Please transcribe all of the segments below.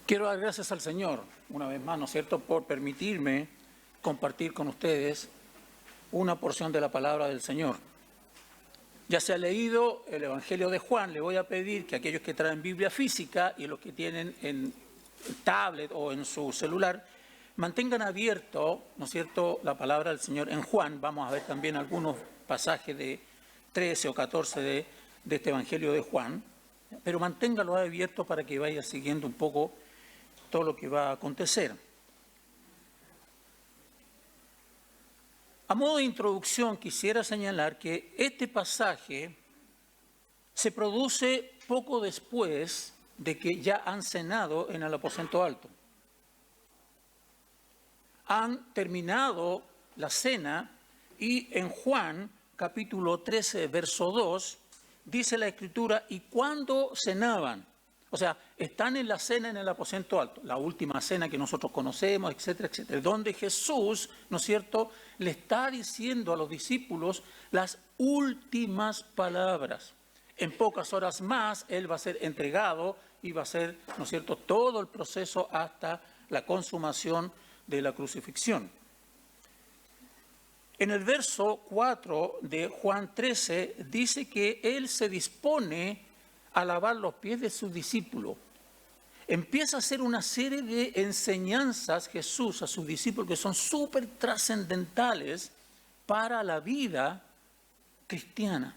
Quiero dar gracias al Señor, una vez más, ¿no es cierto?, por permitirme compartir con ustedes una porción de la palabra del Señor. Ya se ha leído el Evangelio de Juan. Le voy a pedir que aquellos que traen Biblia física y los que tienen en tablet o en su celular, mantengan abierto, ¿no es cierto?, la palabra del Señor en Juan. Vamos a ver también algunos pasajes de 13 o 14 de este Evangelio de Juan, pero manténgalo abierto para que vaya siguiendo un poco todo lo que va a acontecer. A modo de introducción quisiera señalar que este pasaje se produce poco después de que ya han cenado en el aposento alto. Han terminado la cena y en Juan capítulo 13, verso 2, dice la Escritura, y cuando cenaban, o sea, están en la cena en el aposento alto, la última cena que nosotros conocemos, etcétera, etcétera, donde Jesús, ¿no es cierto?, le está diciendo a los discípulos las últimas palabras. En pocas horas más, Él va a ser entregado y va a ser, ¿no es cierto?, todo el proceso hasta la consumación de la crucifixión. En el verso 4 de Juan 13 dice que Él se dispone a lavar los pies de sus discípulos. Empieza a hacer una serie de enseñanzas Jesús a sus discípulos que son súper trascendentales para la vida cristiana.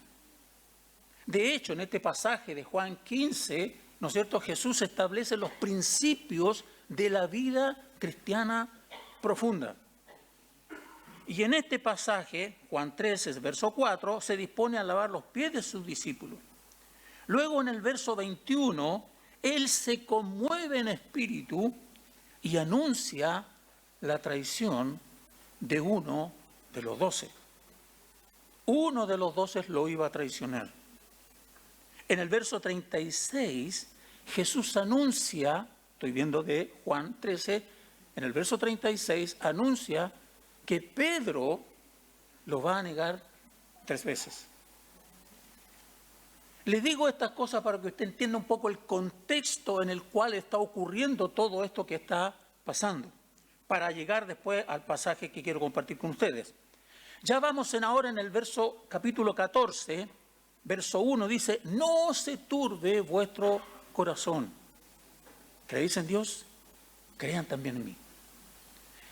De hecho, en este pasaje de Juan 15, ¿no es cierto?, Jesús establece los principios de la vida cristiana profunda. Y en este pasaje, Juan 13, verso 4, se dispone a lavar los pies de sus discípulos. Luego en el verso 21, Él se conmueve en espíritu y anuncia la traición de uno de los 12. Uno de los 12 lo iba a traicionar. En el verso 36, Jesús anuncia, estoy viendo de Juan 13, en el verso 36 anuncia que Pedro lo va a negar 3 veces. Le digo estas cosas para que usted entienda un poco el contexto en el cual está ocurriendo todo esto que está pasando, para llegar después al pasaje que quiero compartir con ustedes. Ya vamos ahora en el verso capítulo 14, verso 1, dice, no se turbe vuestro corazón. ¿Creéis en Dios? Crean también en mí.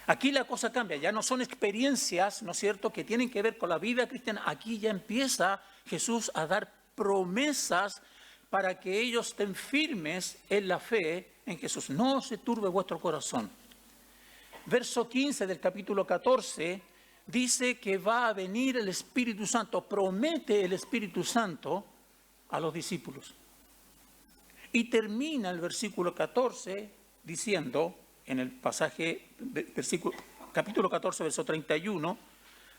Aquí la cosa cambia, ya no son experiencias, ¿no es cierto?, que tienen que ver con la vida cristiana. Aquí ya empieza Jesús a dar promesas para que ellos estén firmes en la fe en Jesús. No se turbe vuestro corazón. Verso 15 del capítulo 14 dice que va a venir el Espíritu Santo, promete el Espíritu Santo a los discípulos. Y termina el versículo 14 diciendo, en el pasaje, capítulo 14, verso 31,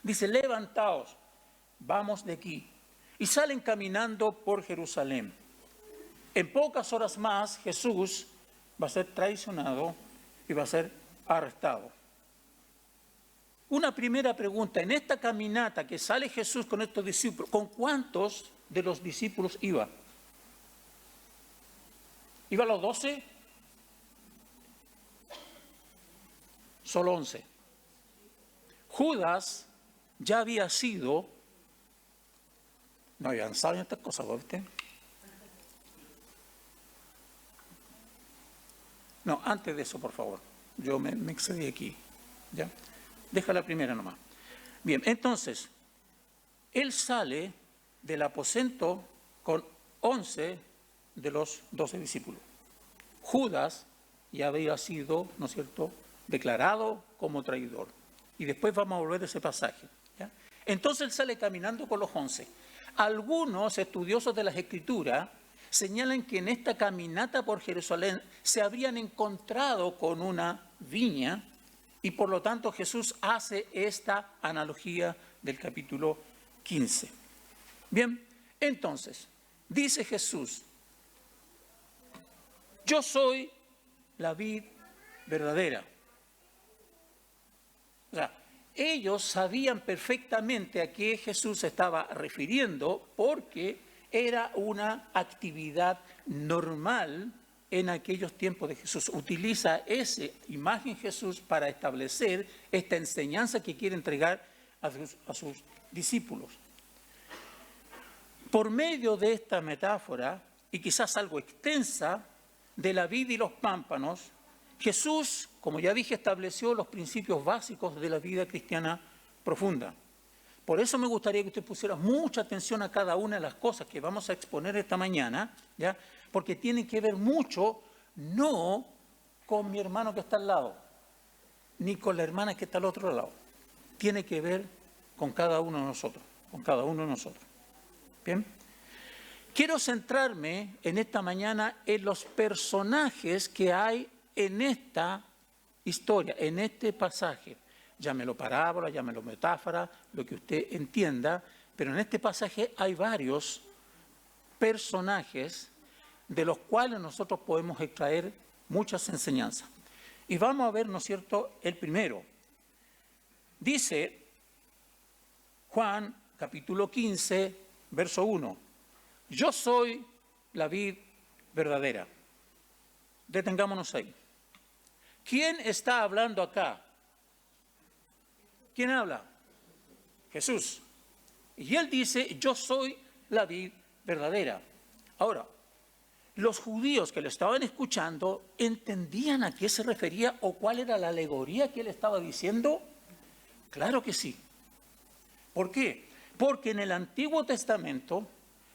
dice, levantaos, vamos de aquí. Y salen caminando por Jerusalén. En pocas horas más Jesús va a ser traicionado y va a ser arrestado. Una primera pregunta, en esta caminata que sale Jesús con estos discípulos, ¿con cuántos de los discípulos iba? ¿Iba a los 12? Solo 11. Judas ya había sido... No habían sabido estas cosas, ¿viste? No, antes de eso, por favor. Yo me excedí aquí. ¿Ya? Deja la primera nomás. Bien, entonces, Él sale del aposento con 11 de los 12 discípulos. Judas ya había sido, ¿no es cierto?, declarado como traidor. Y después vamos a volver a ese pasaje. ¿Ya? Entonces Él sale caminando con los 11. Algunos estudiosos de las Escrituras señalan que en esta caminata por Jerusalén se habrían encontrado con una viña y por lo tanto Jesús hace esta analogía del capítulo 15. Bien, entonces, dice Jesús, yo soy la vid verdadera. O sea, ellos sabían perfectamente a qué Jesús se estaba refiriendo porque era una actividad normal en aquellos tiempos de Jesús. Utiliza esa imagen Jesús para establecer esta enseñanza que quiere entregar a sus discípulos. Por medio de esta metáfora, y quizás algo extensa, de la vid y los pámpanos, Jesús, como ya dije, estableció los principios básicos de la vida cristiana profunda. Por eso me gustaría que usted pusiera mucha atención a cada una de las cosas que vamos a exponer esta mañana, ¿ya? Porque tienen que ver mucho, no con mi hermano que está al lado, ni con la hermana que está al otro lado. Tiene que ver con cada uno de nosotros, con cada uno de nosotros. ¿Bien? Quiero centrarme en esta mañana en los personajes que hay en esta historia, en este pasaje. Llámelo parábola, llámelo metáfora, lo que usted entienda, pero en este pasaje hay varios personajes de los cuales nosotros podemos extraer muchas enseñanzas. Y vamos a ver, ¿no es cierto?, el primero. Dice Juan, capítulo 15, verso 1. Yo soy la vid verdadera. Detengámonos ahí. ¿Quién está hablando acá? ¿Quién habla? Jesús. Y él dice, yo soy la vid verdadera. Ahora, los judíos que lo estaban escuchando, ¿entendían a qué se refería o cuál era la alegoría que él estaba diciendo? Claro que sí. ¿Por qué? Porque en el Antiguo Testamento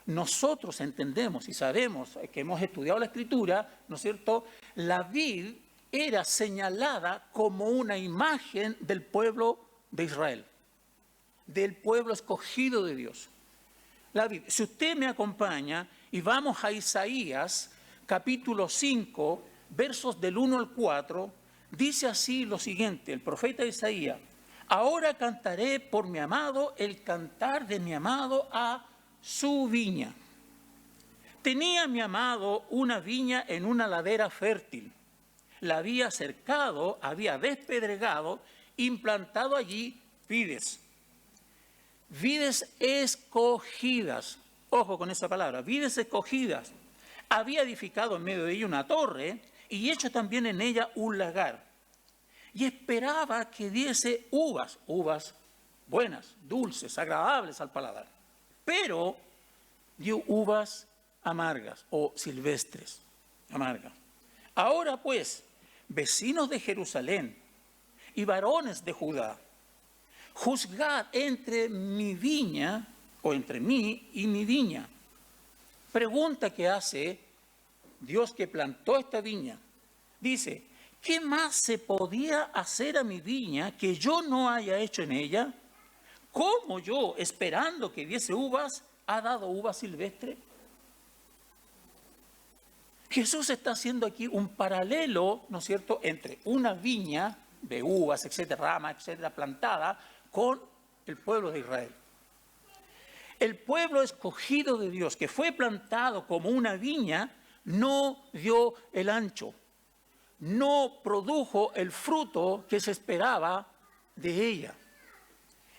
nosotros entendemos y sabemos que hemos estudiado la Escritura, ¿no es cierto? La vid era señalada como una imagen del pueblo de Israel, del pueblo escogido de Dios. La vid. Si usted me acompaña y vamos a Isaías, capítulo 5, versos del 1 al 4, dice así lo siguiente, el profeta Isaías: ahora cantaré por mi amado el cantar de mi amado a su viña. Tenía mi amado una viña en una ladera fértil. La había cercado, había despedregado, implantado allí vides. Vides escogidas. Ojo con esa palabra, vides escogidas. Había edificado en medio de ella una torre y hecho también en ella un lagar. Y esperaba que diese uvas buenas, dulces, agradables al paladar. Pero dio uvas amargas o silvestres, amargas. Ahora pues, vecinos de Jerusalén y varones de Judá, juzgad entre mi viña, o entre mí y mi viña. Pregunta que hace Dios que plantó esta viña. Dice, ¿qué más se podía hacer a mi viña que yo no haya hecho en ella? ¿Cómo yo, esperando que diese uvas, ha dado uvas silvestres? Jesús está haciendo aquí un paralelo, ¿no es cierto?, entre una viña de uvas, etcétera, ramas, etcétera, plantada, con el pueblo de Israel. El pueblo escogido de Dios, que fue plantado como una viña, no dio el ancho, no produjo el fruto que se esperaba de ella.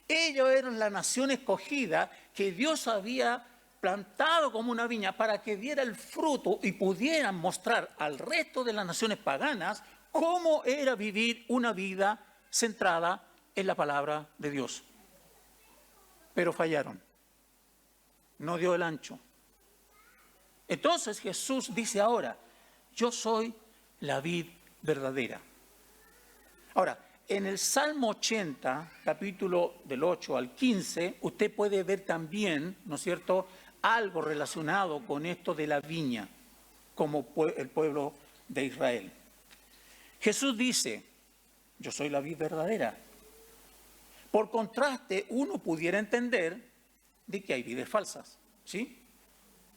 Ellos eran la nación escogida que Dios había plantado como una viña para que diera el fruto y pudieran mostrar al resto de las naciones paganas cómo era vivir una vida centrada en la palabra de Dios. Pero fallaron. No dio el ancho. Entonces Jesús dice ahora, yo soy la vid verdadera. Ahora, en el Salmo 80, capítulo del 8 al 15, usted puede ver también, ¿no es cierto?, algo relacionado con esto de la viña, como el pueblo de Israel. Jesús dice, yo soy la vid verdadera. Por contraste, uno pudiera entender de que hay vides falsas, ¿sí?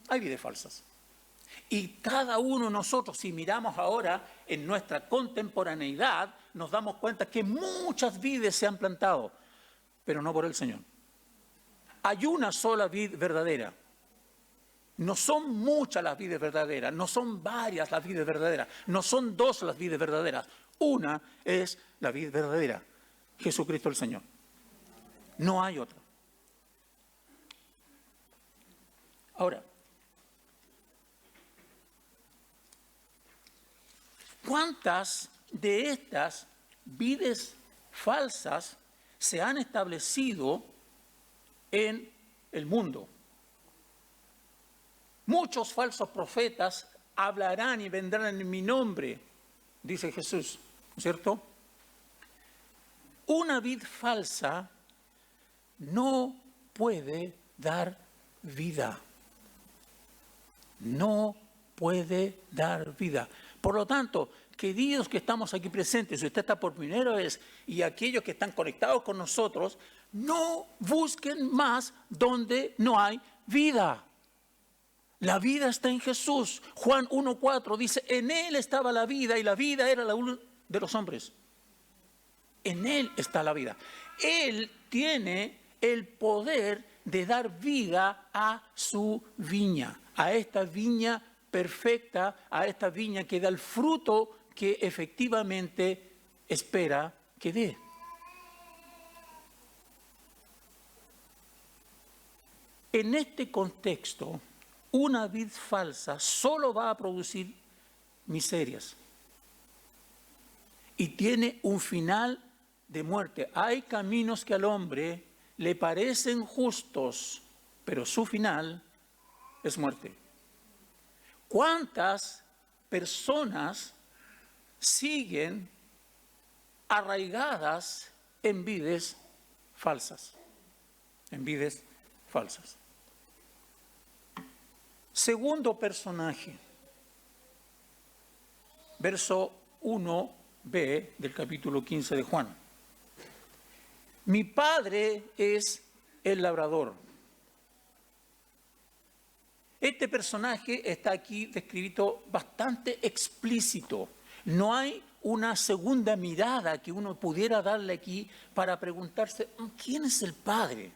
Hay vides falsas. Y cada uno de nosotros, si miramos ahora en nuestra contemporaneidad, nos damos cuenta que muchas vides se han plantado, pero no por el Señor. Hay una sola vid verdadera. No son muchas las vides verdaderas, no son varias las vides verdaderas, no son dos las vides verdaderas. Una es la vid verdadera, Jesucristo el Señor. No hay otra. Ahora, ¿Cuántas de estas vides falsas se han establecido en el mundo? Muchos falsos profetas hablarán y vendrán en mi nombre, dice Jesús, ¿cierto? Una vid falsa no puede dar vida. No puede dar vida. Por lo tanto, queridos que estamos aquí presentes, si usted está por primera vez y aquellos que están conectados con nosotros, no busquen más donde no hay vida. La vida está en Jesús. Juan 1:4 dice, en Él estaba la vida y la vida era la luz de los hombres. En Él está la vida. Él tiene el poder de dar vida a su viña, a esta viña perfecta, a esta viña que da el fruto que efectivamente espera que dé. En este contexto, una vid falsa solo va a producir miserias y tiene un final de muerte. Hay caminos que al hombre le parecen justos, pero su final es muerte. ¿Cuántas personas siguen arraigadas en vides falsas? En vides falsas. Segundo personaje, verso 1b del capítulo 15 de Juan. Mi padre es el labrador. Este personaje está aquí descrito bastante explícito. No hay una segunda mirada que uno pudiera darle aquí para preguntarse, ¿quién es el padre?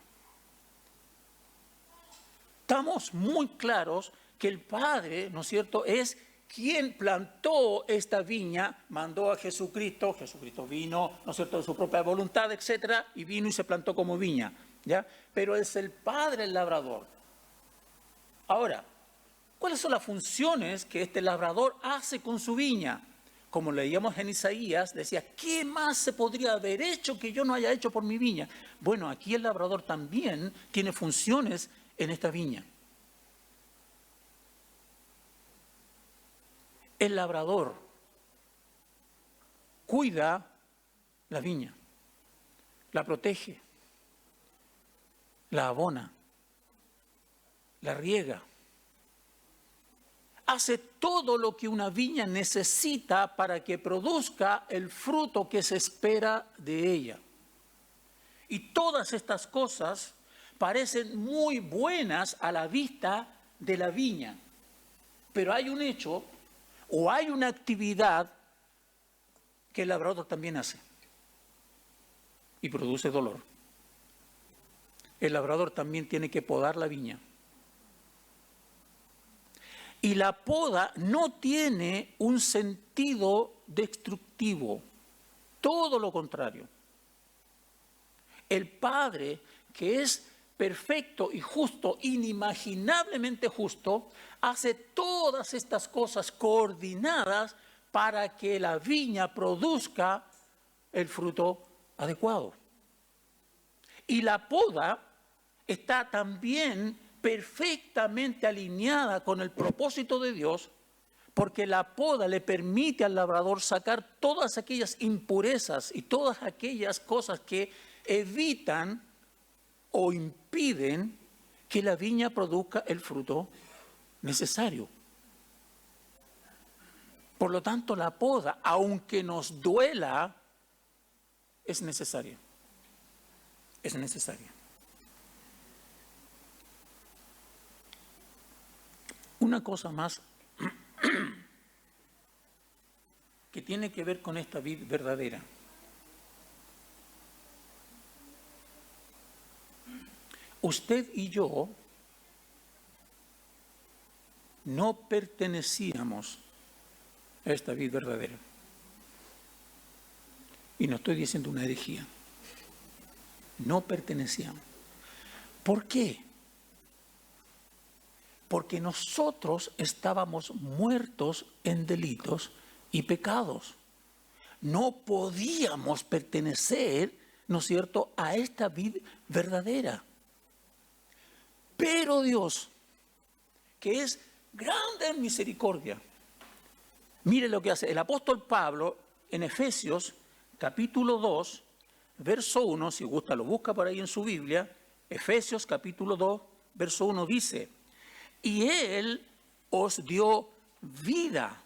Estamos muy claros que el Padre, ¿no es cierto?, es quien plantó esta viña, mandó a Jesucristo, Jesucristo vino, ¿no es cierto?, de su propia voluntad, etcétera, y vino y se plantó como viña, ¿ya? Pero es el Padre el labrador. Ahora, ¿cuáles son las funciones que este labrador hace con su viña? Como leíamos en Isaías, decía, ¿qué más se podría haber hecho que yo no haya hecho por mi viña? Bueno, aquí el labrador también tiene funciones en esta viña. El labrador cuida la viña, la protege, la abona, la riega. Hace todo lo que una viña necesita para que produzca el fruto que se espera de ella. Y todas estas cosas parecen muy buenas a la vista de la viña, pero hay un hecho o hay una actividad que el labrador también hace y produce dolor. El labrador también tiene que podar la viña. Y la poda no tiene un sentido destructivo, todo lo contrario. El Padre, que es perfecto y justo, inimaginablemente justo, hace todas estas cosas coordinadas para que la viña produzca el fruto adecuado. Y la poda está también perfectamente alineada con el propósito de Dios, porque la poda le permite al labrador sacar todas aquellas impurezas y todas aquellas cosas que evitan o impiden que la viña produzca el fruto necesario. Por lo tanto, la poda, aunque nos duela, es necesaria. Es necesaria. Una cosa más que tiene que ver con esta vid verdadera. Usted y yo no pertenecíamos a esta vid verdadera. Y no estoy diciendo una herejía. No pertenecíamos. ¿Por qué? Porque nosotros estábamos muertos en delitos y pecados. No podíamos pertenecer, ¿no es cierto?, a esta vid verdadera. Pero Dios, que es grande en misericordia, mire lo que hace el apóstol Pablo en Efesios capítulo 2, verso 1, si gusta lo busca por ahí en su Biblia. Efesios capítulo 2, verso 1 dice: y Él os dio vida.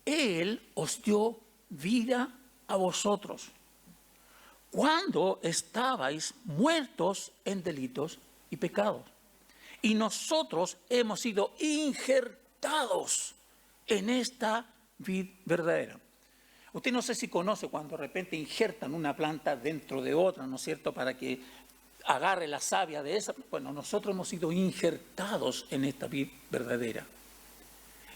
Él os dio vida a vosotros cuando estabais muertos en delitos y pecados. Y nosotros hemos sido injertados en esta vid verdadera. Usted no sé si conoce cuando de repente injertan una planta dentro de otra, ¿no es cierto?, para que agarre la savia de esa. Bueno, nosotros hemos sido injertados en esta vid verdadera.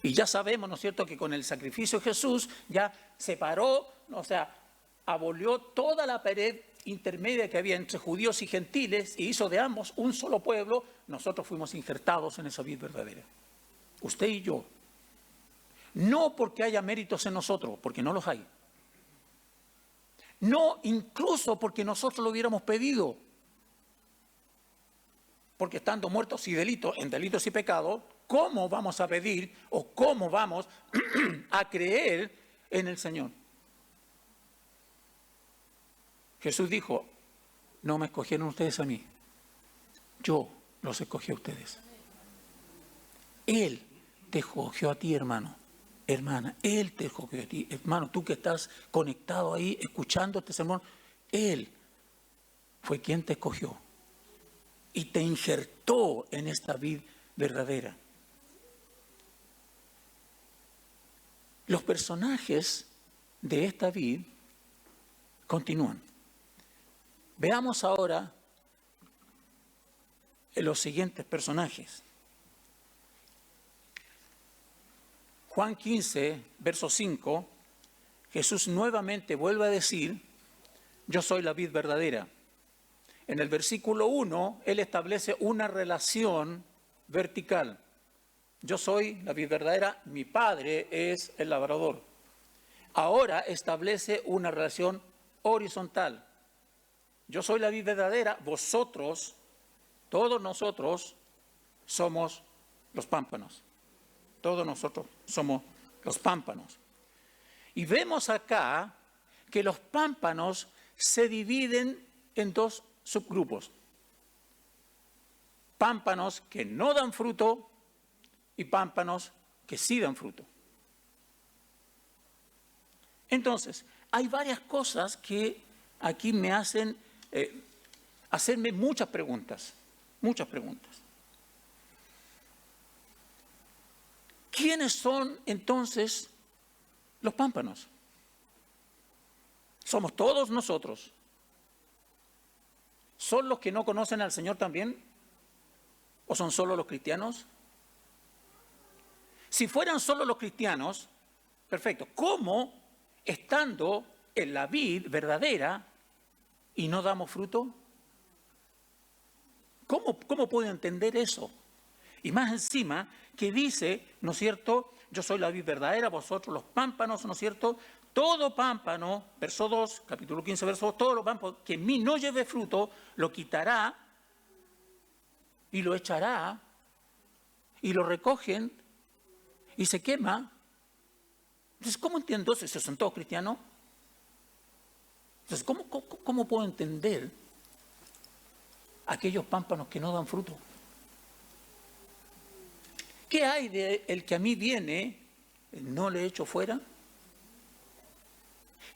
Y ya sabemos, ¿no es cierto?, que con el sacrificio de Jesús ya separó, o sea, abolió toda la pared intermedia que había entre judíos y gentiles y hizo de ambos un solo pueblo. Nosotros fuimos injertados en esa vid verdadera. Usted y yo. No porque haya méritos en nosotros, porque no los hay. No incluso porque nosotros lo hubiéramos pedido. Porque estando muertos y en delitos y pecados, ¿cómo vamos a pedir o cómo vamos a creer en el Señor? Jesús dijo: no me escogieron ustedes a mí, yo los escogí a ustedes. Él te escogió a ti, hermano, hermana, Él te escogió a ti, hermano, tú que estás conectado ahí, escuchando este sermón. Él fue quien te escogió y te injertó en esta vid verdadera. Los personajes de esta vid continúan. Veamos ahora los siguientes personajes. Juan 15, verso 5, Jesús nuevamente vuelve a decir: yo soy la vid verdadera. En el versículo 1, Él establece una relación vertical. Yo soy la vid verdadera, mi Padre es el labrador. Ahora establece una relación horizontal. Yo soy la vid verdadera, vosotros, todos nosotros, somos los pámpanos. Todos nosotros somos los pámpanos. Y vemos acá que los pámpanos se dividen en dos subgrupos. Pámpanos que no dan fruto y pámpanos que sí dan fruto. Entonces, hay varias cosas que aquí me hacen hacerme muchas preguntas. ¿Quiénes son entonces los pámpanos? ¿Somos todos nosotros? ¿Son los que no conocen al Señor también? ¿O son solo los cristianos? Si fueran solo los cristianos, perfecto. ¿Cómo, estando en la vid verdadera y no damos fruto? ¿Cómo puedo entender eso? Y más encima que dice, ¿no es cierto?, yo soy la vid verdadera, vosotros los pámpanos, ¿no es cierto? Todo pámpano, verso 2, capítulo 15, verso 2, todo lo pámpano que en mí no lleve fruto, lo quitará y lo echará y lo recogen y se quema. Entonces, ¿cómo entiendo eso? ¿Son todos cristianos? Entonces, ¿cómo puedo entender aquellos pámpanos que no dan fruto? ¿Qué hay de el que a mí viene, no le echo fuera?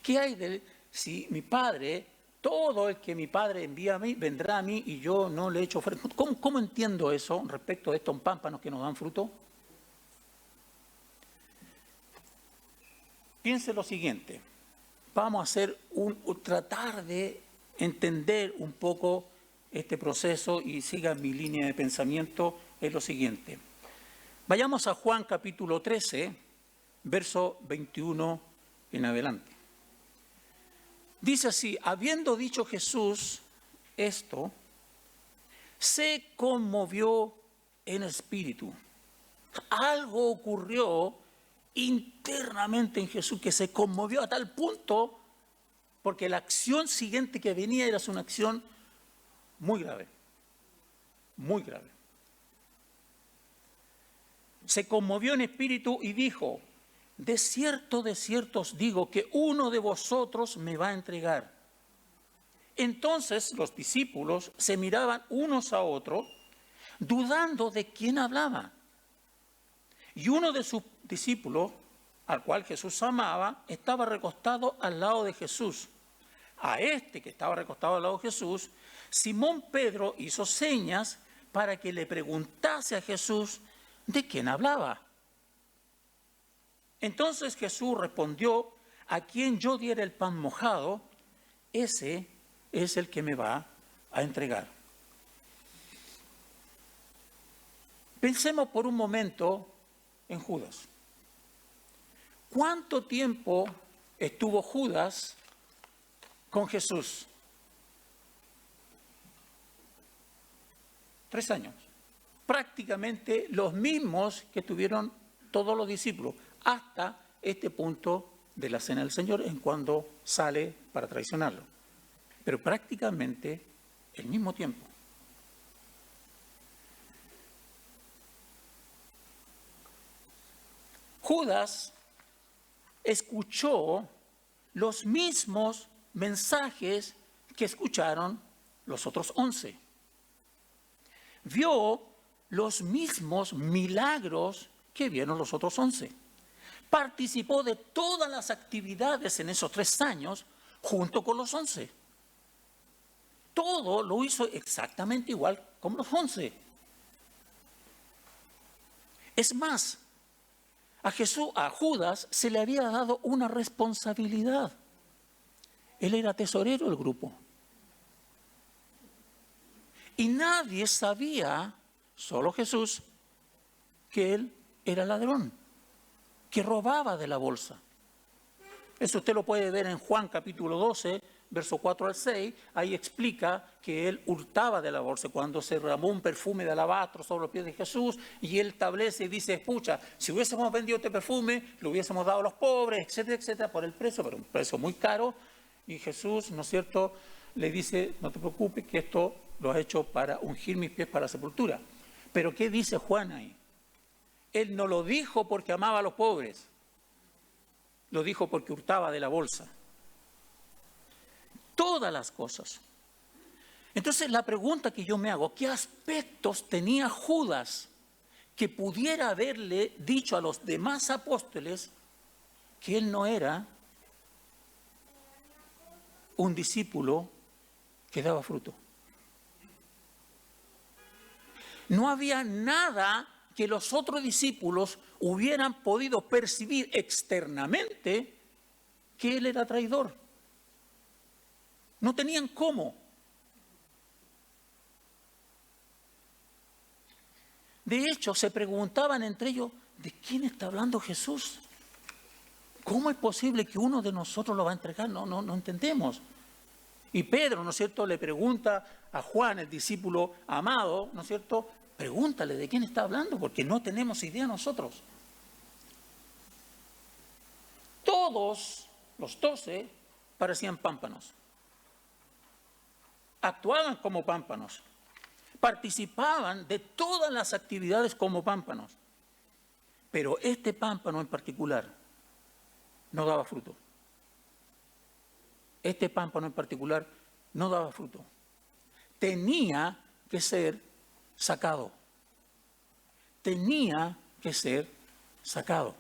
¿Qué hay de si mi Padre, todo el que mi Padre envía a mí, vendrá a mí y yo no le echo fuera? ¿Cómo entiendo eso respecto de estos pámpanos que no dan fruto? Piense lo siguiente. Vamos a hacer tratar de entender un poco este proceso y siga mi línea de pensamiento. Es lo siguiente. Vayamos a Juan capítulo 13, verso 21 en adelante. Dice así: habiendo dicho Jesús esto, se conmovió en espíritu Algo ocurrió internamente en Jesús que se conmovió a tal punto porque la acción siguiente que venía era una acción muy grave, muy grave. Se conmovió en espíritu y dijo: de cierto os digo que uno de vosotros me va a entregar. Entonces los discípulos se miraban unos a otros, dudando de quién hablaba. Y uno de sus discípulos, al cual Jesús amaba, estaba recostado al lado de Jesús. A este que estaba recostado al lado de Jesús, Simón Pedro hizo señas para que le preguntase a Jesús de quién hablaba. Entonces Jesús respondió: a quien yo diera el pan mojado, ese es el que me va a entregar. Pensemos por un momento en Judas. ¿Cuánto tiempo estuvo Judas con Jesús? 3 años. Prácticamente los mismos que tuvieron todos los discípulos, hasta este punto de la cena del Señor, en cuando sale para traicionarlo. Pero prácticamente el mismo tiempo. Judas escuchó los mismos mensajes que escucharon los otros 11. Vio los mismos milagros que vieron los otros 11. Participó de todas las actividades en esos 3 años junto con los 11. Todo lo hizo exactamente igual como los 11. Es más, a Judas se le había dado una responsabilidad. Él era tesorero del grupo. Y nadie sabía, solo Jesús, que él era ladrón, que robaba de la bolsa. Eso usted lo puede ver en Juan capítulo 12, verso 4 al 6. Ahí explica que él hurtaba de la bolsa cuando se derramó un perfume de alabastro sobre los pies de Jesús, y él establece y dice: escucha, si hubiésemos vendido este perfume, lo hubiésemos dado a los pobres, etcétera, etcétera, por el precio, pero un precio muy caro. Y Jesús, ¿no es cierto?, le dice: no te preocupes, que esto lo has hecho para ungir mis pies para la sepultura. Pero ¿qué dice Juan ahí? Él no lo dijo porque amaba a los pobres, lo dijo porque hurtaba de la bolsa. Todas las cosas. Entonces la pregunta que yo me hago: ¿qué aspectos tenía Judas que pudiera haberle dicho a los demás apóstoles que él no era un discípulo que daba fruto? No había nada que los otros discípulos hubieran podido percibir externamente que él era traidor. No tenían cómo. De hecho, se preguntaban entre ellos: ¿de quién está hablando Jesús? ¿Cómo es posible que uno de nosotros lo va a entregar? No entendemos. Y Pedro, ¿no es cierto?, le pregunta a Juan, el discípulo amado, ¿no es cierto?, pregúntale de quién está hablando, porque no tenemos idea nosotros. Todos los 12 parecían pámpanos. Actuaban como pámpanos. Participaban de todas las actividades como pámpanos. Pero este pámpano en particular no daba fruto. Este pámpano en particular no daba fruto. Tenía que ser sacado. Tenía que ser sacado.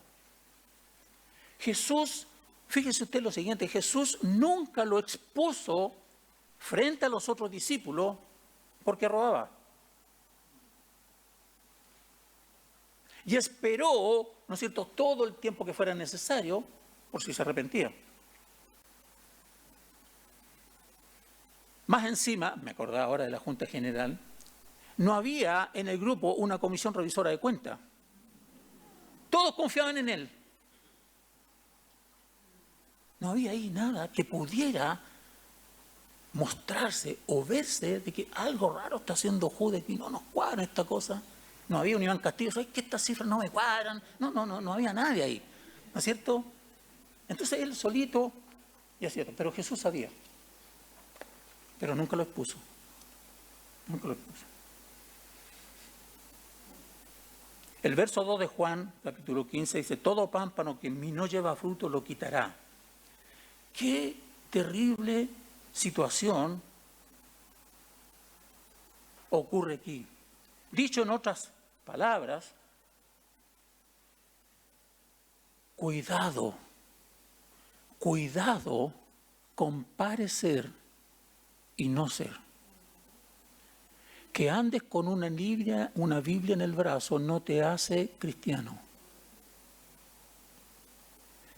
Jesús, fíjese usted lo siguiente: Jesús nunca lo expuso frente a los otros discípulos porque robaba. Y esperó, ¿no es cierto?, todo el tiempo que fuera necesario por si se arrepentía. Más encima, me acordaba ahora de la Junta General, no había en el grupo una comisión revisora de cuentas. Todos confiaban en él. No había ahí nada que pudiera mostrarse o verse de que algo raro está haciendo Judas y no nos cuadra esta cosa. No había un Iván Castillo, es que estas cifras no me cuadran. No había nadie ahí, ¿no es cierto? Entonces él solito, y es cierto, pero Jesús sabía, pero nunca lo expuso. Nunca lo expuso. El verso 2 de Juan, capítulo 15, dice, todo pámpano que en mí no lleva fruto lo quitará. Qué terrible situación ocurre aquí. Dicho en otras palabras, cuidado con parecer y no ser. Que andes con una Biblia en el brazo no te hace cristiano.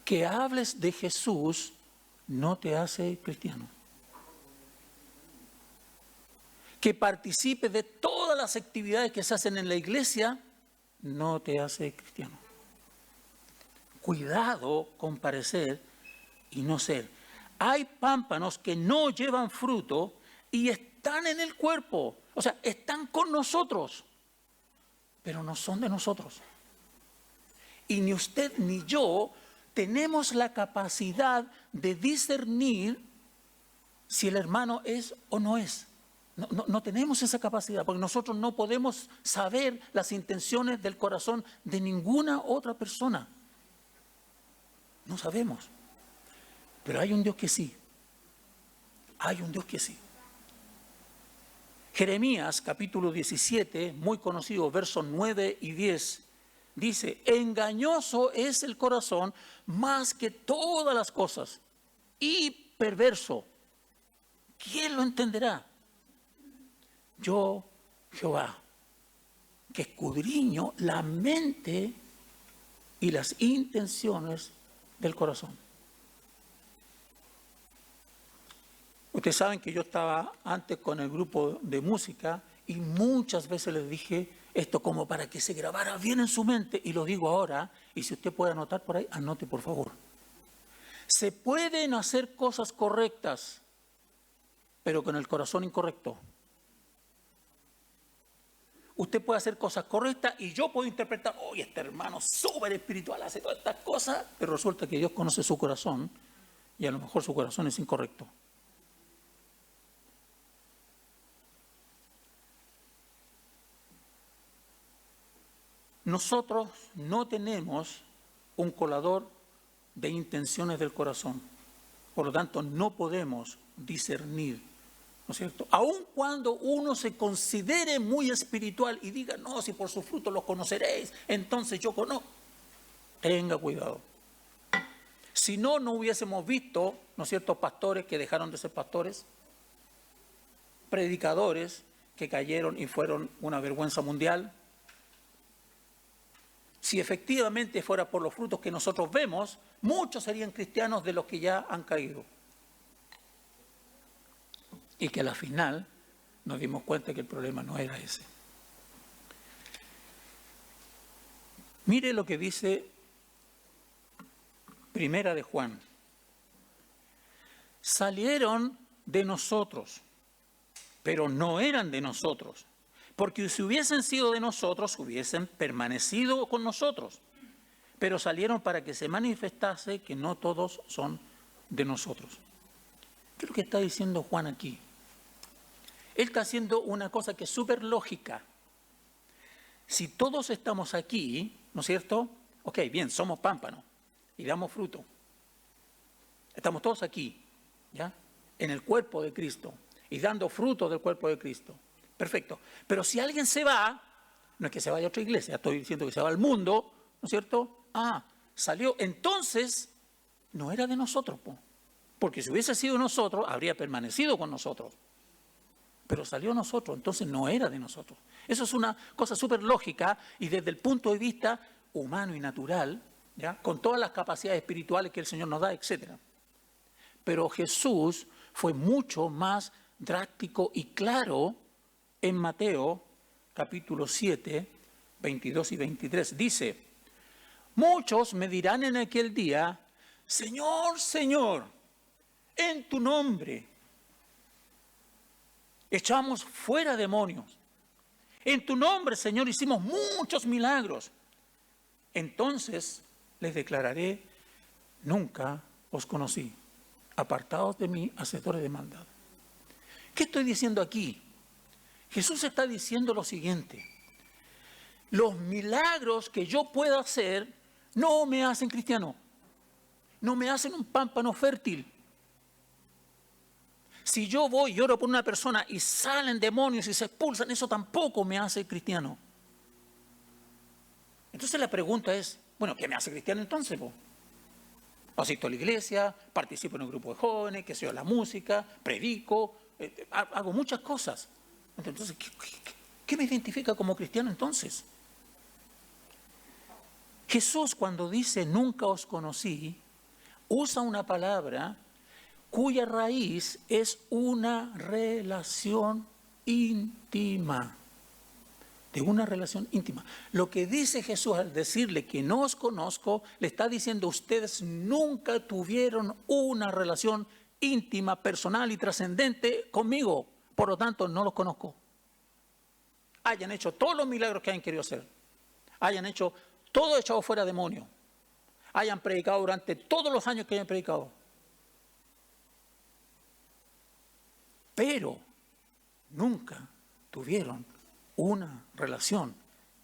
Que hables de Jesús no te hace cristiano. Que participes de todas las actividades que se hacen en la iglesia no te hace cristiano. Cuidado con parecer y no ser. Hay pámpanos que no llevan fruto y están en el cuerpo. O sea, están con nosotros, pero no son de nosotros. Y ni usted ni yo tenemos la capacidad de discernir si el hermano es o no es. No tenemos esa capacidad, porque nosotros no podemos saber las intenciones del corazón de ninguna otra persona. No sabemos. Pero hay un Dios que sí. Hay un Dios que sí. Jeremías, capítulo 17, muy conocido, versos 9 y 10, dice, engañoso es el corazón más que todas las cosas y perverso. ¿Quién lo entenderá? Yo, Jehová, que escudriño la mente y las intenciones del corazón. Ustedes saben que yo estaba antes con el grupo de música y muchas veces les dije esto como para que se grabara bien en su mente, y lo digo ahora, y si usted puede anotar por ahí, anote por favor. Se pueden hacer cosas correctas, pero con el corazón incorrecto. Usted puede hacer cosas correctas y yo puedo interpretar, oye, este hermano súper espiritual hace todas estas cosas, pero resulta que Dios conoce su corazón y a lo mejor su corazón es incorrecto. Nosotros no tenemos un colador de intenciones del corazón, por lo tanto no podemos discernir, ¿no es cierto? Aun cuando uno se considere muy espiritual y diga, no, si por sus frutos los conoceréis, entonces yo conozco. Tenga cuidado. Si no, no hubiésemos visto, ¿no es cierto?, pastores que dejaron de ser pastores, predicadores que cayeron y fueron una vergüenza mundial. Si efectivamente fuera por los frutos que nosotros vemos, muchos serían cristianos de los que ya han caído. Y que a la final nos dimos cuenta que el problema no era ese. Mire lo que dice Primera de Juan. Salieron de nosotros, pero no eran de nosotros. Porque si hubiesen sido de nosotros, hubiesen permanecido con nosotros. Pero salieron para que se manifestase que no todos son de nosotros. ¿Qué es lo que está diciendo Juan aquí? Él está haciendo una cosa que es súper lógica. Si todos estamos aquí, ¿no es cierto? Ok, bien, somos pámpanos y damos fruto. Estamos todos aquí, ¿ya? En el cuerpo de Cristo y dando fruto del cuerpo de Cristo. Perfecto. Pero si alguien se va, no es que se vaya a otra iglesia, estoy diciendo que se va al mundo, ¿no es cierto? Salió. Entonces, no era de nosotros, porque si hubiese sido nosotros, habría permanecido con nosotros. Pero salió nosotros, entonces no era de nosotros. Eso es una cosa súper lógica y desde el punto de vista humano y natural, ¿ya?, con todas las capacidades espirituales que el Señor nos da, etc. Pero Jesús fue mucho más drástico y claro en Mateo capítulo 7, 22 y 23. Dice, muchos me dirán en aquel día, Señor, Señor, en tu nombre echamos fuera demonios, En tu nombre, Señor, hicimos muchos milagros. Entonces les declararé, nunca os conocí. Apartados de mí, hacedores de maldad. ¿Qué estoy diciendo aquí? Jesús está diciendo lo siguiente. Los milagros que yo pueda hacer no me hacen cristiano. No me hacen un pámpano fértil. Si yo voy y oro por una persona y salen demonios y se expulsan, eso tampoco me hace cristiano. Entonces la pregunta es, bueno, ¿qué me hace cristiano entonces? Asisto a la iglesia, participo en un grupo de jóvenes, que sea la música, predico, hago muchas cosas. Entonces, ¿qué me identifica como cristiano entonces? Jesús, cuando dice nunca os conocí, usa una palabra cuya raíz es una relación íntima. De una relación íntima. Lo que dice Jesús al decirle que no os conozco, le está diciendo ustedes nunca tuvieron una relación íntima, personal y trascendente conmigo. Por lo tanto, no los conozco. Hayan hecho todos los milagros que hayan querido hacer. Hayan hecho todo echado fuera demonios. Hayan predicado durante todos los años que hayan predicado. Pero nunca tuvieron una relación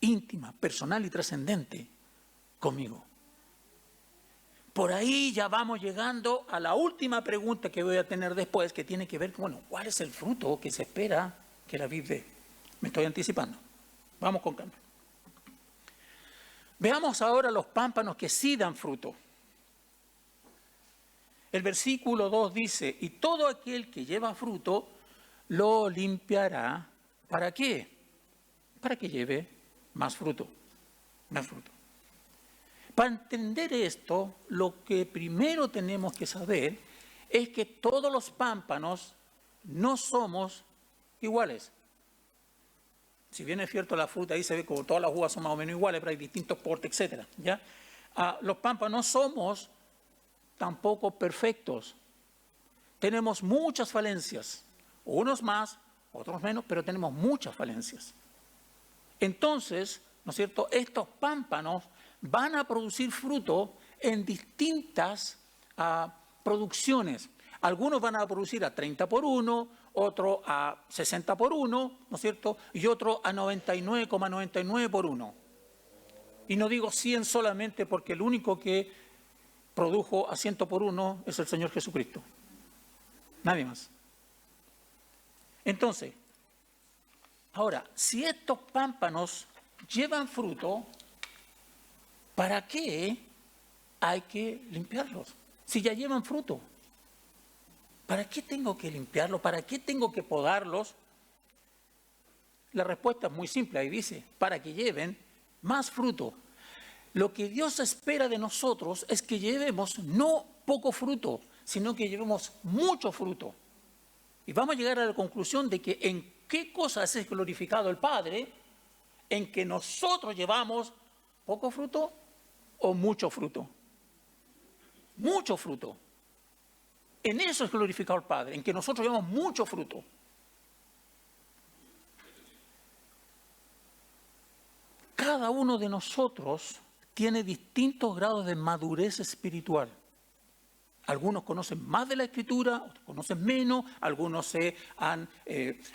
íntima, personal y trascendente conmigo. Por ahí ya vamos llegando a la última pregunta que voy a tener después, que tiene que ver con, bueno, ¿cuál es el fruto que se espera que la vid dé? Me estoy anticipando. Vamos con calma. Veamos ahora los pámpanos que sí dan fruto. El versículo 2 dice, y todo aquel que lleva fruto lo limpiará. ¿Para qué? Para que lleve más fruto, más fruto. Para entender esto, lo que primero tenemos que saber es que todos los pámpanos no somos iguales. Si bien es cierto, la fruta ahí se ve como todas las uvas son más o menos iguales, pero hay distintos portes, etc. ¿Ya? Los pámpanos no somos tampoco perfectos. Tenemos muchas falencias, unos más, otros menos, pero tenemos muchas falencias. Entonces, ¿no es cierto?, estos pámpanos van a producir fruto en distintas producciones. Algunos van a producir a 30 por 1, otro a 60 por 1, ¿no es cierto?, y otro a 99,99 por 1. Y no digo 100 solamente porque el único que produjo a 100 por 1 es el Señor Jesucristo. Nadie más. Entonces, ahora, si estos pámpanos llevan fruto, ¿para qué hay que limpiarlos? Si ya llevan fruto, ¿para qué tengo que limpiarlos? ¿Para qué tengo que podarlos? La respuesta es muy simple, ahí dice, para que lleven más fruto. Lo que Dios espera de nosotros es que llevemos no poco fruto, sino que llevemos mucho fruto. Y vamos a llegar a la conclusión de que en qué cosas es glorificado el Padre, en que nosotros llevamos poco fruto o mucho fruto. Mucho fruto. En eso es glorificado el Padre, en que nosotros llevamos mucho fruto. Cada uno de nosotros tiene distintos grados de madurez espiritual. Algunos conocen más de la Escritura, otros conocen menos, algunos se han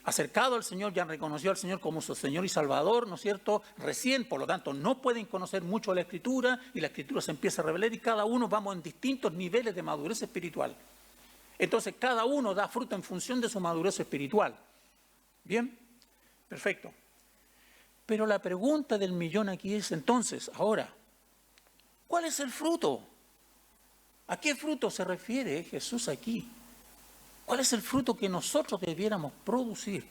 acercado al Señor y han reconocido al Señor como su Señor y Salvador, ¿no es cierto?, recién, por lo tanto no pueden conocer mucho la Escritura y la Escritura se empieza a revelar y cada uno vamos en distintos niveles de madurez espiritual. Entonces cada uno da fruto en función de su madurez espiritual. ¿Bien? Perfecto. Pero la pregunta del millón aquí es entonces, ahora, ¿cuál es el fruto? ¿A qué fruto se refiere Jesús aquí? ¿Cuál es el fruto que nosotros debiéramos producir?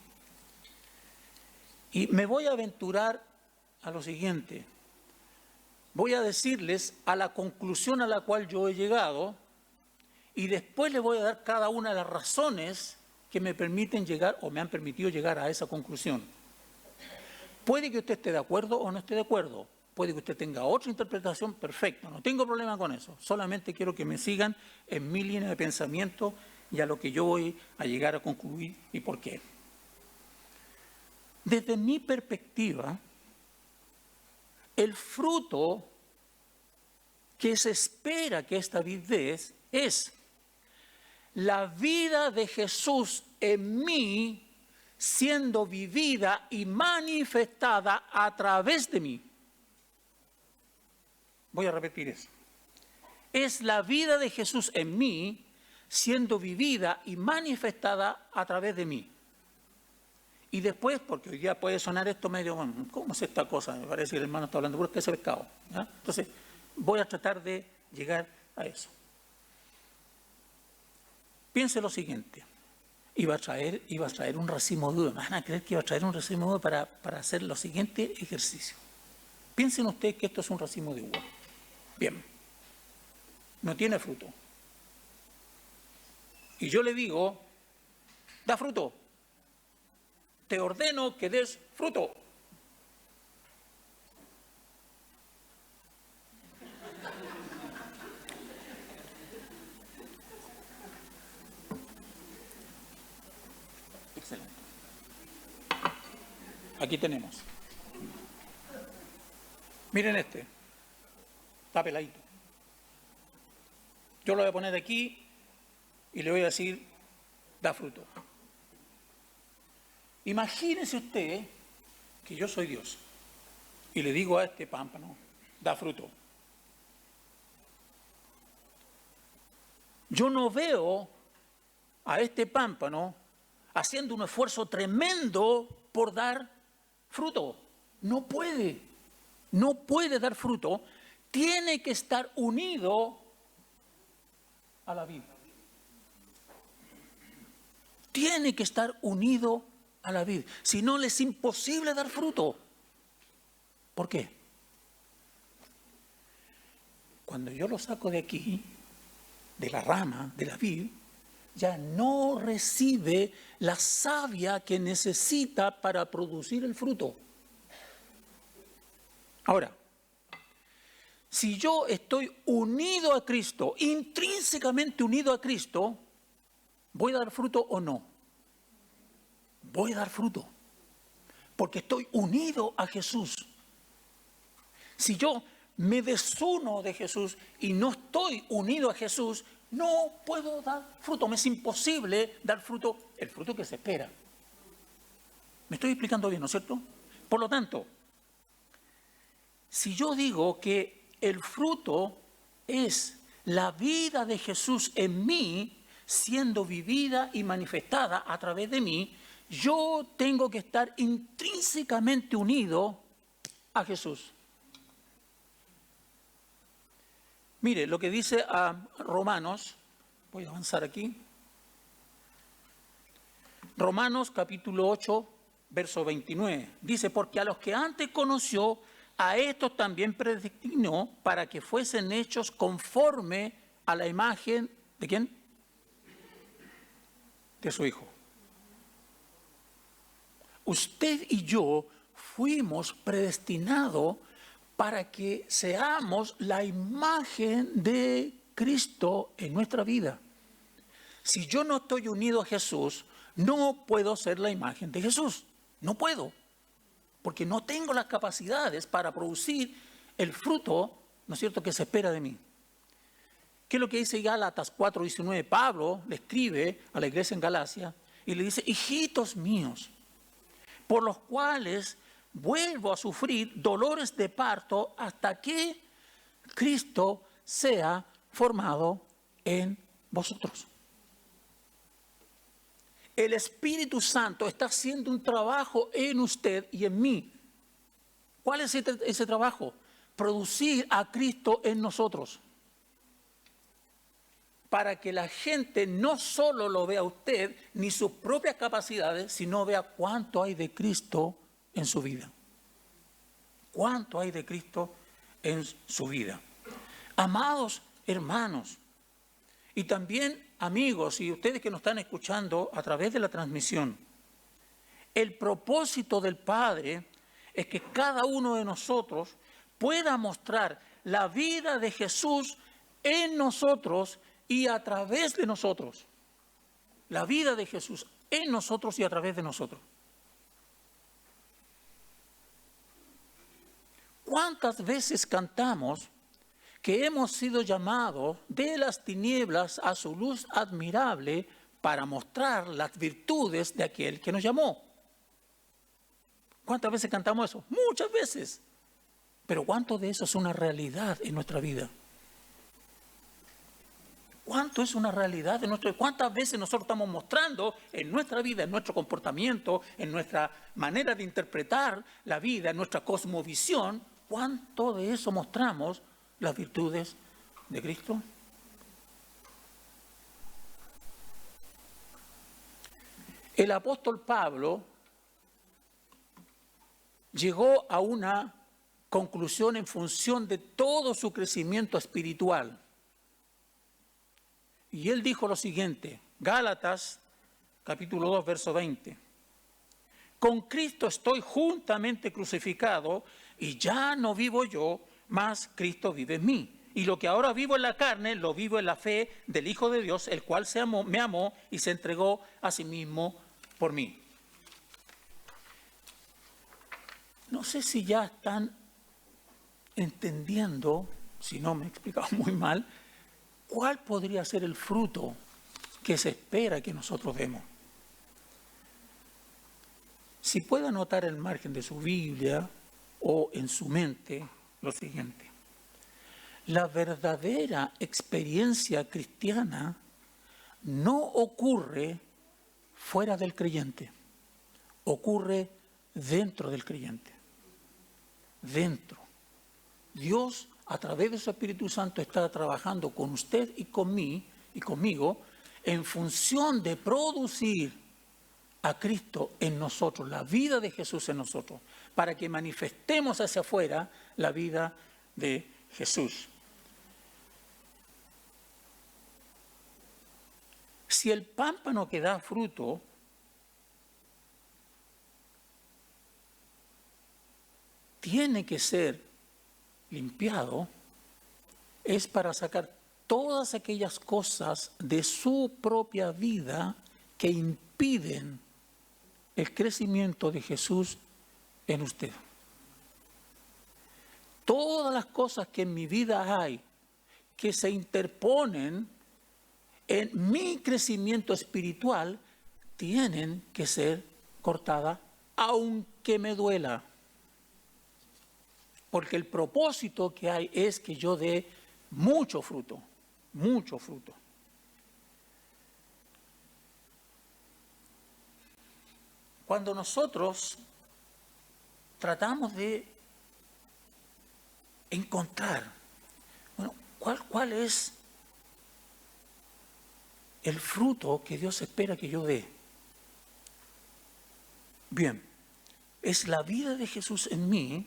Y me voy a aventurar a lo siguiente. Voy a decirles a la conclusión a la cual yo he llegado y después les voy a dar cada una de las razones que me permiten llegar o me han permitido llegar a esa conclusión. Puede que usted esté de acuerdo o no esté de acuerdo. Puede que usted tenga otra interpretación, perfecto, no tengo problema con eso. Solamente quiero que me sigan en mi línea de pensamiento y a lo que yo voy a llegar a concluir y por qué. Desde mi perspectiva, el fruto que se espera que esta vid dé es la vida de Jesús en mí siendo vivida y manifestada a través de mí. Voy a repetir eso. Es la vida de Jesús en mí siendo vivida y manifestada a través de mí. Y después, porque hoy día puede sonar esto medio, ¿cómo es esta cosa? Me parece que el hermano está hablando puro que ese pescado. ¿Ya? Entonces, voy a tratar de llegar a eso. Piense lo siguiente. Iba a traer un racimo de uvas. ¿Van a creer que iba a traer un racimo de uvas para hacer lo siguiente ejercicio? Piensen ustedes que esto es un racimo de uvas. Bien. No tiene fruto. Y yo le digo, da fruto. Te ordeno que des fruto. Excelente. Aquí tenemos. Miren este. Está peladito. Yo lo voy a poner aquí y le voy a decir, da fruto. Imagínese usted que yo soy Dios y le digo a este pámpano, da fruto. Yo no veo a este pámpano haciendo un esfuerzo tremendo por dar fruto. No puede dar fruto. Tiene que estar unido a la vid. Tiene que estar unido a la vid. Si no, le es imposible dar fruto. ¿Por qué? Cuando yo lo saco de aquí, de la rama, de la vid, ya no recibe la savia que necesita para producir el fruto. Ahora, si yo estoy unido a Cristo, intrínsecamente unido a Cristo, ¿voy a dar fruto o no? Voy a dar fruto, porque estoy unido a Jesús. Si yo me desuno de Jesús y no estoy unido a Jesús, no puedo dar fruto. Me es imposible dar fruto, el fruto que se espera. ¿Me estoy explicando bien, no es cierto? Por lo tanto, si yo digo que el fruto es la vida de Jesús en mí, siendo vivida y manifestada a través de mí, yo tengo que estar intrínsecamente unido a Jesús. Mire, lo que dice a Romanos, voy a avanzar aquí. Romanos capítulo 8, verso 29. Dice, porque a los que antes conoció, a estos también predestinó para que fuesen hechos conforme a la imagen, ¿de quién? De su Hijo. Usted y yo fuimos predestinados para que seamos la imagen de Cristo en nuestra vida. Si yo no estoy unido a Jesús, no puedo ser la imagen de Jesús. No puedo. Porque no tengo las capacidades para producir el fruto, ¿no es cierto?, que se espera de mí. ¿Qué es lo que dice Gálatas 4:19? Pablo le escribe a la iglesia en Galacia y le dice, hijitos míos, por los cuales vuelvo a sufrir dolores de parto hasta que Cristo sea formado en vosotros. El Espíritu Santo está haciendo un trabajo en usted y en mí. ¿Cuál es ese trabajo? Producir a Cristo en nosotros. Para que la gente no solo lo vea a usted, ni sus propias capacidades, sino vea cuánto hay de Cristo en su vida. Cuánto hay de Cristo en su vida. Amados hermanos, y también amigos y ustedes que nos están escuchando a través de la transmisión, el propósito del Padre es que cada uno de nosotros pueda mostrar la vida de Jesús en nosotros y a través de nosotros. La vida de Jesús en nosotros y a través de nosotros. ¿Cuántas veces cantamos que hemos sido llamados de las tinieblas a su luz admirable para mostrar las virtudes de aquel que nos llamó? ¿Cuántas veces cantamos eso? Muchas veces. Pero ¿cuánto de eso es una realidad en nuestra vida? ¿Cuánto es una realidad en nuestra vida? ¿Cuántas veces nosotros estamos mostrando en nuestra vida, en nuestro comportamiento, en nuestra manera de interpretar la vida, en nuestra cosmovisión? ¿Cuánto de eso mostramos las virtudes de Cristo? El apóstol Pablo llegó a una conclusión en función de todo su crecimiento espiritual. Y él dijo lo siguiente, Gálatas capítulo 2, verso 20. Con Cristo estoy juntamente crucificado y ya no vivo yo, mas Cristo vive en mí. Y lo que ahora vivo en la carne, lo vivo en la fe del Hijo de Dios, el cual me amó y se entregó a sí mismo por mí. No sé si ya están entendiendo, si no me he explicado muy mal, cuál podría ser el fruto que se espera que nosotros demos. Si puede anotar en el margen de su Biblia o en su mente lo siguiente. La verdadera experiencia cristiana no ocurre fuera del creyente, ocurre dentro del creyente. Dentro. Dios, a través de su Espíritu Santo, está trabajando con usted y conmigo en función de producir a Cristo en nosotros, la vida de Jesús en nosotros, para que manifestemos hacia afuera la vida de Jesús. Si el pámpano que da fruto tiene que ser limpiado, es para sacar todas aquellas cosas de su propia vida que impiden el crecimiento de Jesús en usted. Todas las cosas que en mi vida hay que se interponen en mi crecimiento espiritual tienen que ser cortadas, aunque me duela. Porque el propósito que hay es que yo dé mucho fruto, mucho fruto. Cuando nosotros tratamos de encontrar, bueno, ¿cuál es el fruto que Dios espera que yo dé? Bien, es la vida de Jesús en mí,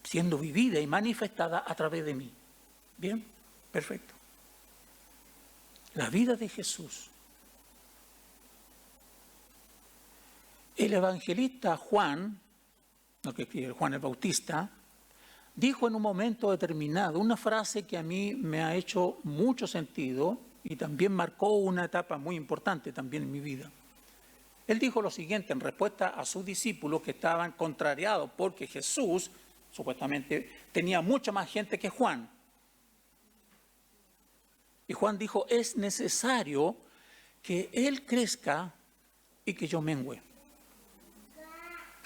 siendo vivida y manifestada a través de mí. Bien, perfecto. La vida de Jesús. El evangelista Juan, lo que escribe Juan el Bautista, dijo en un momento determinado una frase que a mí me ha hecho mucho sentido y también marcó una etapa muy importante también en mi vida. Él dijo lo siguiente en respuesta a sus discípulos que estaban contrariados porque Jesús supuestamente tenía mucha más gente que Juan. Y Juan dijo, es necesario que Él crezca y que yo mengüe.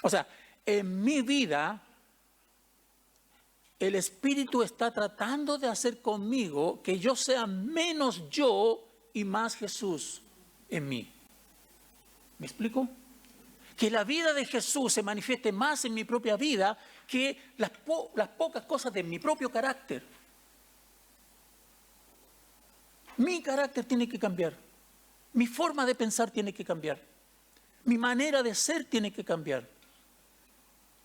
O sea, en mi vida, el Espíritu está tratando de hacer conmigo que yo sea menos yo y más Jesús en mí. ¿Me explico? Que la vida de Jesús se manifieste más en mi propia vida que las pocas cosas de mi propio carácter. Mi carácter tiene que cambiar. Mi forma de pensar tiene que cambiar. Mi manera de ser tiene que cambiar.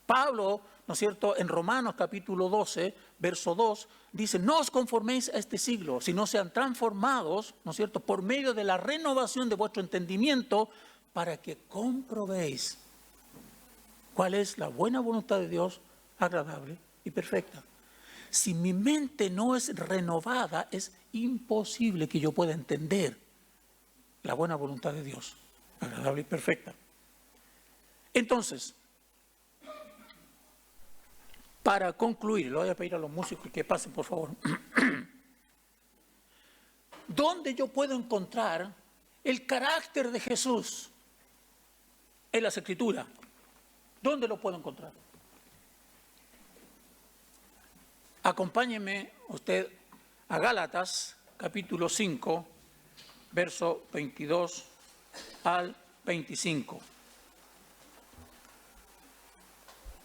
Pablo, ¿no es cierto?, en Romanos capítulo 12, verso 2, dice, no os conforméis a este siglo, sino sean transformados, ¿no es cierto?, por medio de la renovación de vuestro entendimiento, para que comprobéis cuál es la buena voluntad de Dios, agradable y perfecta. Si mi mente no es renovada, es imposible que yo pueda entender la buena voluntad de Dios, agradable y perfecta. Entonces, Para concluir, le voy a pedir a los músicos que pasen, por favor. ¿Dónde yo puedo encontrar el carácter de Jesús en las Escrituras? ¿Dónde lo puedo encontrar? Acompáñeme usted a Gálatas, capítulo 5, verso 22 al 25.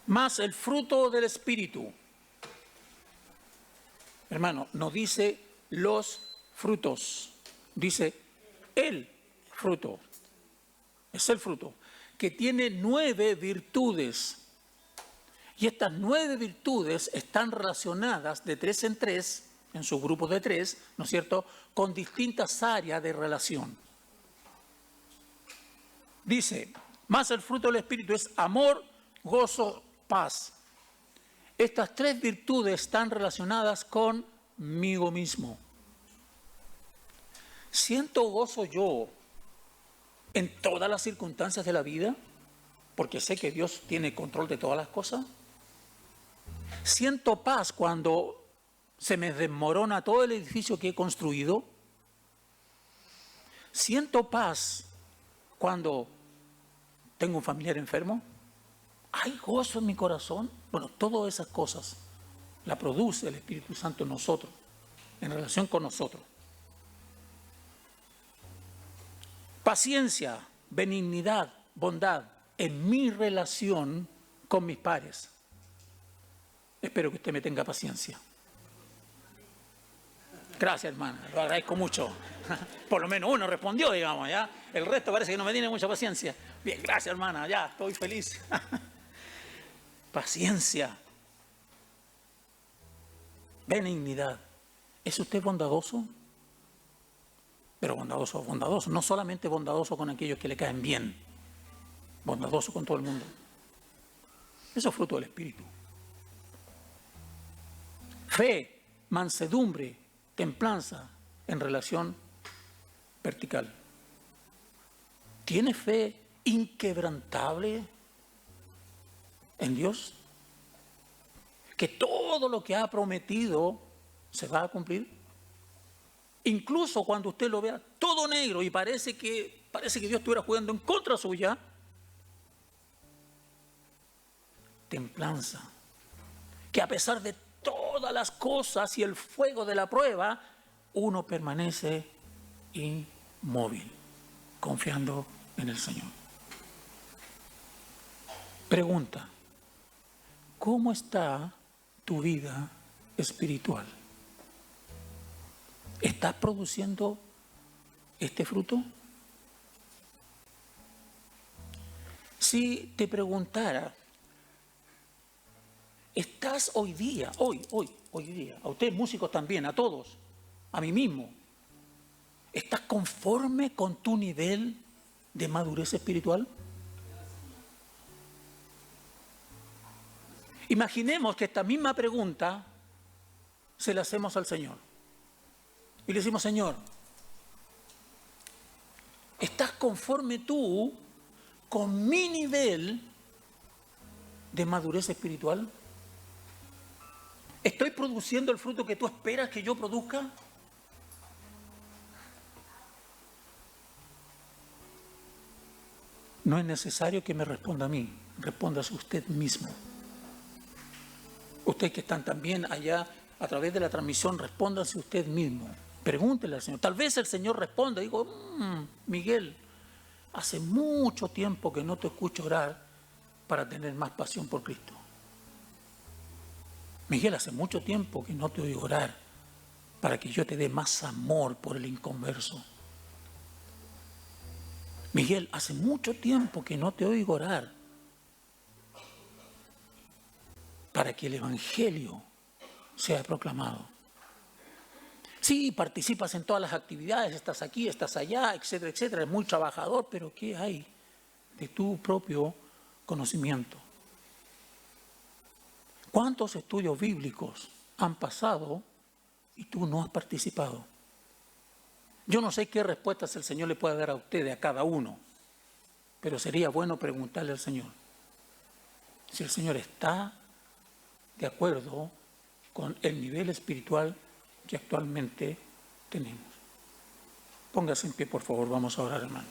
Más el fruto del Espíritu. Hermano, no dice los frutos, dice el fruto. Es el fruto, que tiene 9 virtudes. Y estas 9 virtudes están relacionadas de 3 en 3, en sus grupos de 3, ¿no es cierto?, con distintas áreas de relación. Dice, más el fruto del Espíritu es amor, gozo, paz. Estas 3 virtudes están relacionadas conmigo mismo. ¿Siento gozo yo en todas las circunstancias de la vida? Porque sé que Dios tiene control de todas las cosas. ¿Siento paz cuando se me desmorona todo el edificio que he construido? ¿Siento paz cuando tengo un familiar enfermo? ¿Hay gozo en mi corazón? Bueno, todas esas cosas las produce el Espíritu Santo en nosotros, en relación con nosotros. Paciencia, benignidad, bondad en mi relación con mis pares. Espero que usted me tenga paciencia. Gracias, hermana, lo agradezco mucho. Por lo menos uno respondió, digamos, ¿ya? El resto parece que no me tiene mucha paciencia. Bien, gracias, hermana, ya, estoy feliz. Paciencia. Benignidad. ¿Es usted bondadoso? Pero bondadoso, bondadoso. No solamente bondadoso con aquellos que le caen bien. Bondadoso con todo el mundo. Eso es fruto del Espíritu. Fe, mansedumbre, templanza en relación vertical. ¿Tiene fe inquebrantable en Dios? ¿Que todo lo que ha prometido se va a cumplir? Incluso cuando usted lo vea todo negro y parece que Dios estuviera jugando en contra suya. Templanza. Que a pesar de todas las cosas y el fuego de la prueba, uno permanece inmóvil, confiando en el Señor. Pregunta, ¿cómo está tu vida espiritual? ¿Estás produciendo este fruto? Si te preguntara, ¿estás hoy día, a ustedes músicos también, a todos, a mí mismo, ¿estás conforme con tu nivel de madurez espiritual? Imaginemos que esta misma pregunta se la hacemos al Señor. Y le decimos, Señor, ¿estás conforme tú con mi nivel de madurez espiritual? ¿Estoy produciendo el fruto que tú esperas que yo produzca? No es necesario que me responda a mí, respóndase usted mismo. Ustedes que están también allá a través de la transmisión, respóndase usted mismo. Pregúntele al Señor. Tal vez el Señor responda. Digo, Miguel, hace mucho tiempo que no te escucho orar para tener más pasión por Cristo. Miguel, hace mucho tiempo que no te oigo orar para que yo te dé más amor por el inconverso. Miguel, hace mucho tiempo que no te oigo orar para que el Evangelio sea proclamado. Sí, participas en todas las actividades, estás aquí, estás allá, etcétera, etcétera, es muy trabajador, pero ¿qué hay de tu propio conocimiento? ¿Cuántos estudios bíblicos han pasado y tú no has participado? Yo no sé qué respuestas el Señor le puede dar a ustedes, a cada uno, pero sería bueno preguntarle al Señor si el Señor está de acuerdo con el nivel espiritual que actualmente tenemos. Póngase en pie, por favor, vamos a orar, hermano.